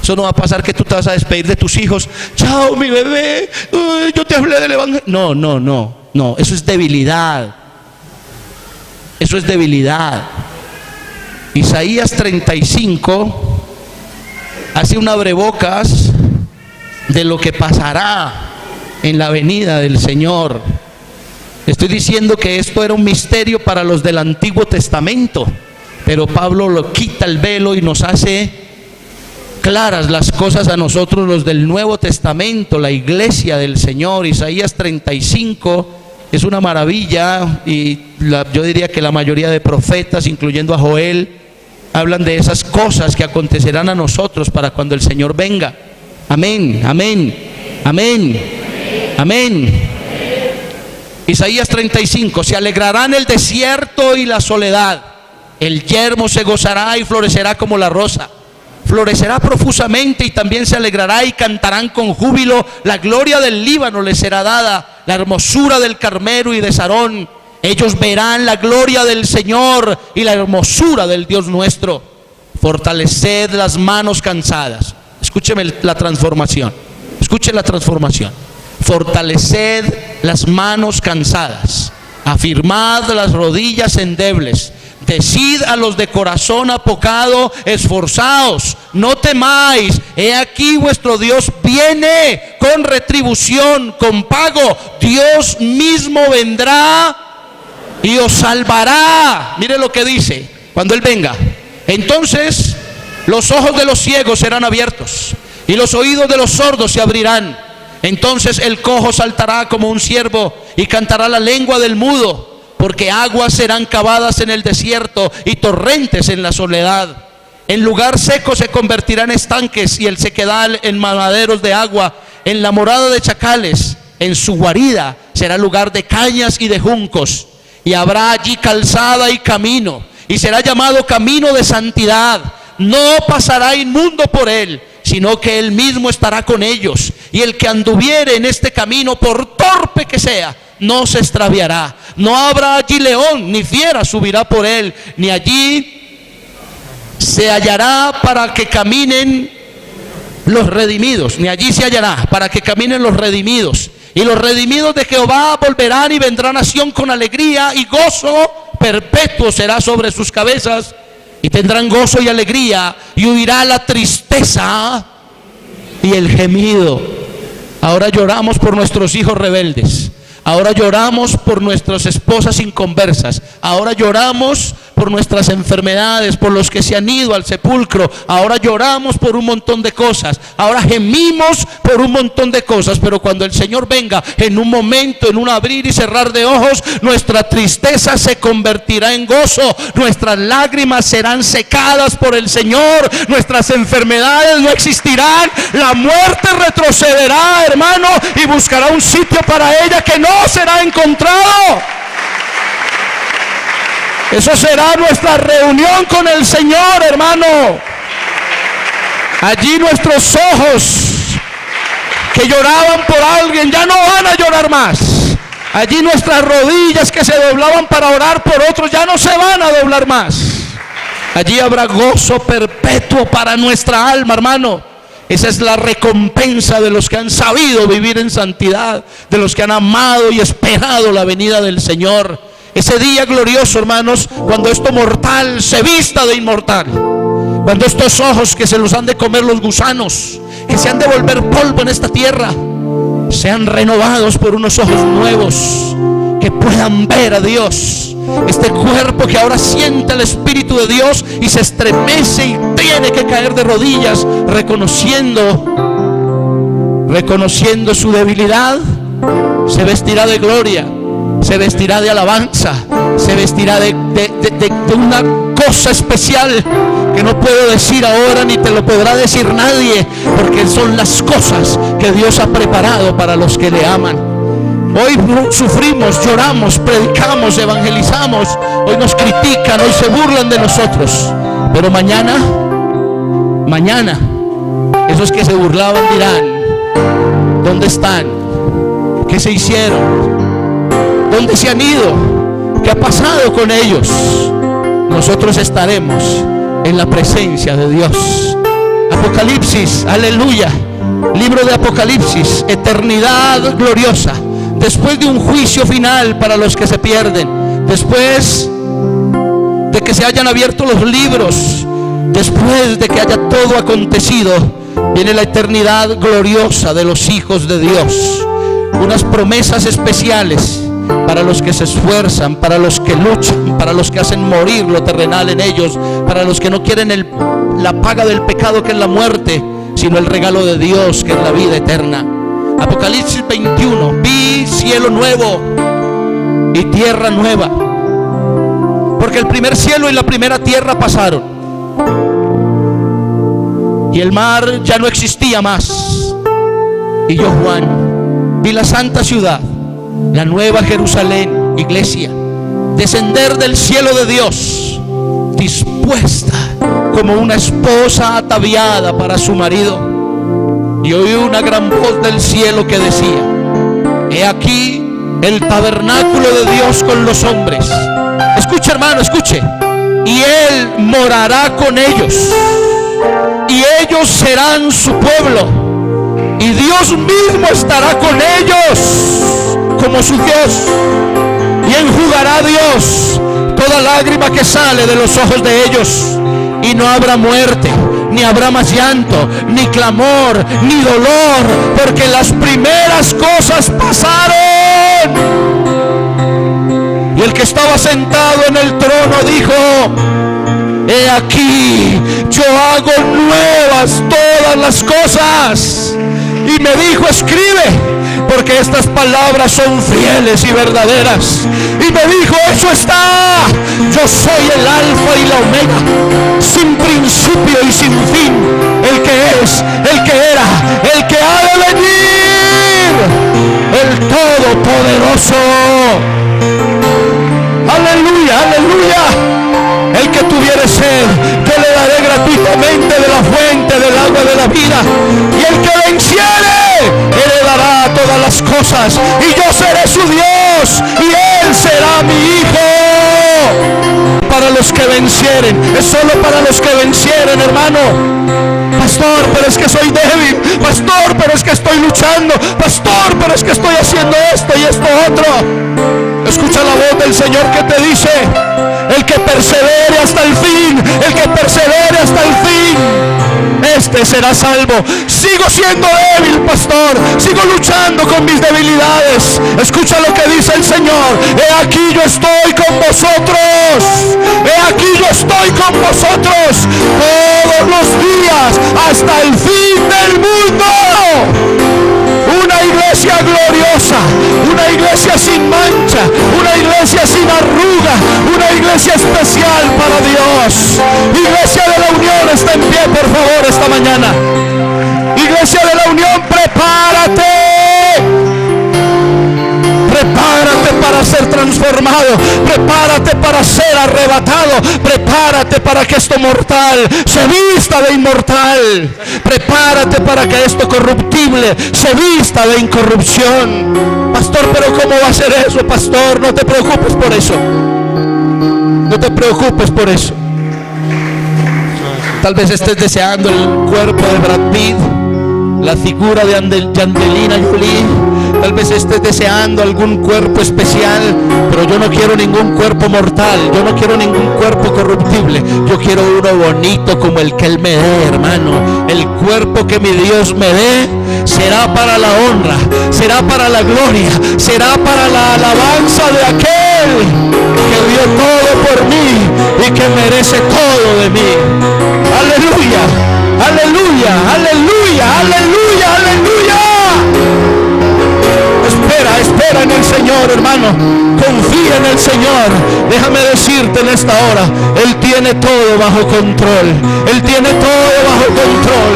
Eso no va a pasar que tú te vas a despedir de tus hijos. Chao, mi bebé. Yo te hablé del evangelio. No. Eso es debilidad. Eso es debilidad. Isaías 35 hace un abrebocas de lo que pasará en la venida del Señor. Estoy diciendo que esto era un misterio para los del Antiguo Testamento, pero Pablo lo quita el velo y nos hace claras las cosas a nosotros, los del Nuevo Testamento, la iglesia del Señor. Isaías 35 es una maravilla, y yo diría que la mayoría de profetas, incluyendo a Joel, hablan de esas cosas que acontecerán a nosotros para cuando el Señor venga. Amén, amén, amén, amén. Isaías 35, se alegrará en el desierto y la soledad, el yermo se gozará y florecerá como la rosa, florecerá profusamente y también se alegrará y cantarán con júbilo, la gloria del Líbano les será dada, la hermosura del Carmelo y de Sarón, ellos verán la gloria del Señor y la hermosura del Dios nuestro. Fortaleced las manos cansadas. Escúcheme la transformación. Escuche la transformación. Fortaleced las manos cansadas. Afirmad las rodillas endebles. Decid a los de corazón apocado, esforzaos, no temáis. He aquí vuestro Dios viene con retribución, con pago. Dios mismo vendrá y os salvará. Mire lo que dice cuando Él venga. Entonces los ojos de los ciegos serán abiertos y los oídos de los sordos se abrirán. Entonces el cojo saltará como un ciervo y cantará la lengua del mudo, porque aguas serán cavadas en el desierto y torrentes en la soledad. En lugar seco se convertirán estanques y el sequedal en manaderos de agua. En la morada de chacales, en su guarida, será lugar de cañas y de juncos. Y habrá allí calzada y camino, y será llamado camino de santidad. No pasará inmundo por él, sino que él mismo estará con ellos. Y el que anduviere en este camino, por torpe que sea, no se extraviará. No habrá allí león, ni fiera subirá por él, ni allí se hallará para que caminen los redimidos, ni allí se hallará para que caminen los redimidos. Y los redimidos de Jehová volverán y vendrán a Sión con alegría, y gozo perpetuo será sobre sus cabezas. Y tendrán gozo y alegría, y huirá la tristeza y el gemido. Ahora lloramos por nuestros hijos rebeldes. Ahora lloramos por nuestras esposas inconversas. Ahora lloramos por nuestras enfermedades, por los que se han ido al sepulcro. Ahora lloramos por un montón de cosas, ahora gemimos por un montón de cosas, pero cuando el Señor venga, en un momento, en un abrir y cerrar de ojos, nuestra tristeza se convertirá en gozo, nuestras lágrimas serán secadas por el Señor, nuestras enfermedades no existirán, la muerte retrocederá, hermano, y buscará un sitio para ella que no será encontrado. Eso será nuestra reunión con el Señor, hermano. Allí nuestros ojos que lloraban por alguien ya no van a llorar más. Allí nuestras rodillas que se doblaban para orar por otros ya no se van a doblar más. Allí habrá gozo perpetuo para nuestra alma, hermano. Esa es la recompensa de los que han sabido vivir en santidad, de los que han amado y esperado la venida del Señor. Ese día glorioso, hermanos, cuando esto mortal se vista de inmortal, cuando estos ojos que se los han de comer los gusanos, que se han de volver polvo en esta tierra, sean renovados por unos ojos nuevos, que puedan ver a Dios. Este cuerpo que ahora siente el Espíritu de Dios y se estremece y tiene que caer de rodillas, reconociendo su debilidad, se vestirá de gloria, se vestirá de alabanza, se vestirá de una cosa especial que no puedo decir ahora ni te lo podrá decir nadie, porque son las cosas que Dios ha preparado para los que le aman. Hoy sufrimos, lloramos, predicamos, evangelizamos, hoy nos critican, hoy se burlan de nosotros, pero mañana, esos que se burlaban dirán: ¿dónde están? ¿Qué se hicieron? ¿Dónde se han ido? ¿Qué ha pasado con ellos? Nosotros estaremos en la presencia de Dios. Apocalipsis, aleluya. Libro de Apocalipsis, eternidad gloriosa. Después de un juicio final para los que se pierden, después de que se hayan abierto los libros, después de que haya todo acontecido, viene la eternidad gloriosa de los hijos de Dios. Unas promesas especiales para los que se esfuerzan, para los que luchan, para los que hacen morir lo terrenal en ellos, para los que no quieren la paga del pecado, que es la muerte, sino el regalo de Dios, que es la vida eterna. Apocalipsis 21: vi cielo nuevo y tierra nueva, porque el primer cielo y la primera tierra pasaron, y el mar ya no existía más. Y yo, Juan, vi la santa ciudad, la nueva Jerusalén, iglesia, descender del cielo de Dios, dispuesta como una esposa ataviada para su marido. Y oí una gran voz del cielo que decía: he aquí el tabernáculo de Dios con los hombres. Escuche, hermano, escuche. Y Él morará con ellos, y ellos serán su pueblo, y Dios mismo estará con ellos como su Dios, y enjugará a Dios toda lágrima que sale de los ojos de ellos, y no habrá muerte, ni habrá más llanto, ni clamor, ni dolor, porque las primeras cosas pasaron. Y el que estaba sentado en el trono dijo: he aquí, yo hago nuevas todas las cosas. Y me dijo: escribe, porque estas palabras son fieles y verdaderas. Y me dijo: hecho está, yo soy el alfa y la omega, sin principio y sin fin, el que es, el que era, el que ha de venir, el Todopoderoso. Aleluya, aleluya. El que tuviere sed, yo le daré gratuitamente de la fuente del agua de la vida. Y el que venciere, heredará todas las cosas, y yo seré su Dios, y él será mi hijo. Para los que vencieren, es solo para los que vencieren, hermano. Pastor, pero es que soy débil. Pastor, pero es que estoy luchando. Pastor, pero es que estoy haciendo esto y esto otro. Escucha la voz del Señor que te dice: el que persevere hasta el fin, el que persevere hasta el fin, este creyente será salvo. Sigo siendo débil, pastor. Sigo luchando con mis debilidades. Escucha lo que dice el Señor. He aquí yo estoy con vosotros. He aquí yo estoy con vosotros todos los días hasta el fin del mundo. Una iglesia gloriosa, una iglesia sin mancha, una iglesia sin arruga, una iglesia especial para Dios. Iglesia de la Unión, está en pie por favor esta mañana. Iglesia de la Unión, prepárate. Prepárate para ser transformado. Prepárate para ser arrebatado. Prepárate para que esto mortal se vista de inmortal. Prepárate para que esto corruptible se vista de incorrupción. Pastor, pero ¿cómo va a ser eso, pastor? No te preocupes por eso. No te preocupes por eso. Tal vez estés deseando el cuerpo de Brad Pitt, la figura de Angelina Jolie. Tal vez estés deseando algún cuerpo especial, pero yo no quiero ningún cuerpo mortal. Yo no quiero ningún cuerpo corruptible. Yo quiero uno bonito como el que Él me dé, hermano. El cuerpo que mi Dios me dé será para la honra, será para la gloria, será para la alabanza de aquel que dio todo por mí y que merece todo de mí. Aleluya, aleluya, aleluya, aleluya, aleluya. Espera en el Señor, hermano. Confía en el Señor. Déjame decirte en esta hora, Él tiene todo bajo control. Él tiene todo bajo control.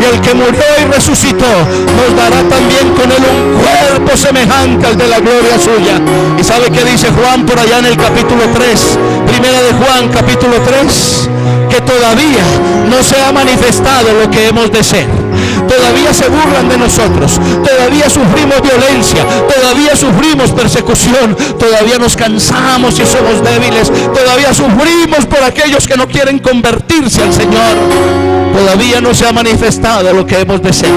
Y el que murió y resucitó nos dará también con Él un cuerpo semejante al de la gloria suya. ¿Y sabe qué dice Juan por allá en el capítulo 3? Primera de Juan, capítulo 3. Que todavía no se ha manifestado lo que hemos de ser. Todavía se burlan de nosotros, todavía sufrimos violencia, todavía sufrimos persecución, todavía nos cansamos y somos débiles, todavía sufrimos por aquellos que no quieren convertirse al Señor. Todavía no se ha manifestado lo que hemos de ser.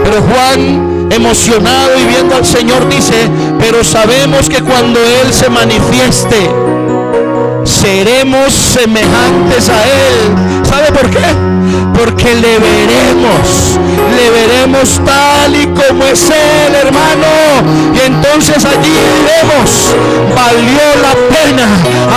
Pero Juan, emocionado y viendo al Señor, dice: pero sabemos que cuando Él se manifieste, seremos semejantes a Él. ¿Sabe por qué? Porque le veremos tal y como es Él, hermano. Y entonces allí diremos: valió la pena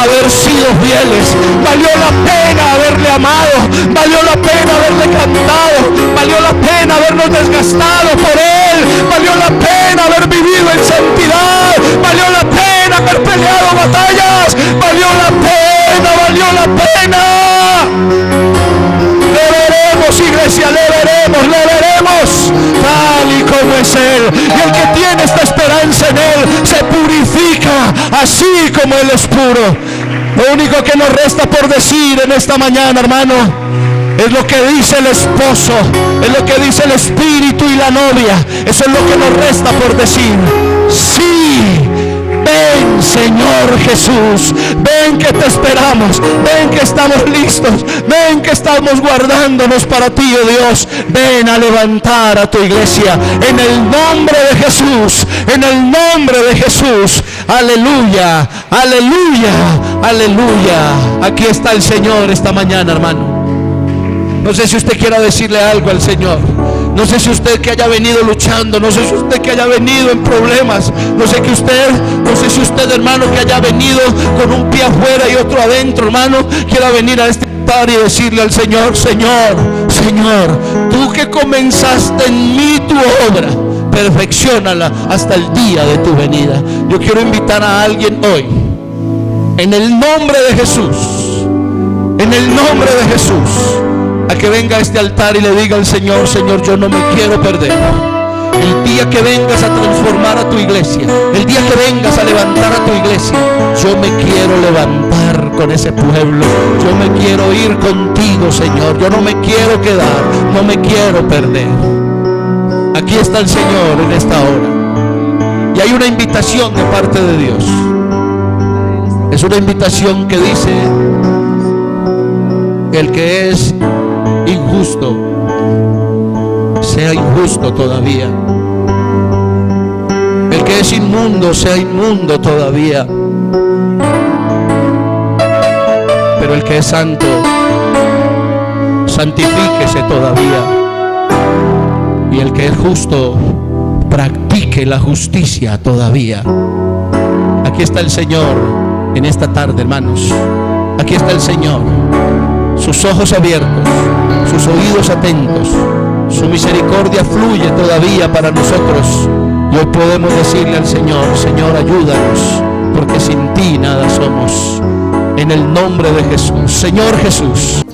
haber sido fieles, valió la pena haberle amado, valió la pena haberle cantado, valió la pena habernos desgastado por Él, valió la pena haber vivido en santidad, valió la pena haber peleado batallas, valió la pena, valió la pena. Iglesia, le veremos tal y como es Él. Y el que tiene esta esperanza en Él se purifica así como Él es puro. Lo único que nos resta por decir en esta mañana, hermano, es lo que dice el esposo, es lo que dice el espíritu y la novia. Eso es lo que nos resta por decir: sí. Ven, Señor Jesús, ven que te esperamos, ven que estamos listos, ven que estamos guardándonos para ti, oh Dios. Ven a levantar a tu iglesia en el nombre de Jesús, en el nombre de Jesús. Aleluya, aleluya, aleluya. Aquí está el Señor esta mañana, hermano. No sé si usted quiera decirle algo al Señor. No sé si usted que haya venido luchando, no sé si usted que haya venido en problemas, no sé si usted, hermano, que haya venido con un pie afuera y otro adentro, hermano, quiera venir a este altar y decirle al Señor: Señor, tú que comenzaste en mí tu obra, perfecciónala hasta el día de tu venida. Yo quiero invitar a alguien hoy, en el nombre de Jesús, en el nombre de Jesús, a que venga a este altar y le diga al Señor: Señor, yo no me quiero perder. El día que vengas a transformar a tu iglesia, el día que vengas a levantar a tu iglesia, yo me quiero levantar con ese pueblo. Yo me quiero ir contigo, Señor. Yo no me quiero quedar, no me quiero perder. Aquí está el Señor en esta hora. Y hay una invitación de parte de Dios. Es una invitación que dice: el que es injusto, sea injusto todavía. El que es inmundo, sea inmundo todavía. Pero el que es santo, santifíquese todavía. Y el que es justo, practique la justicia todavía. Aquí está el Señor en esta tarde, hermanos. Aquí está el Señor, sus ojos abiertos, sus oídos atentos. Su misericordia fluye todavía para nosotros. Y hoy podemos decirle al Señor: Señor, ayúdanos, porque sin ti nada somos. En el nombre de Jesús. Señor Jesús,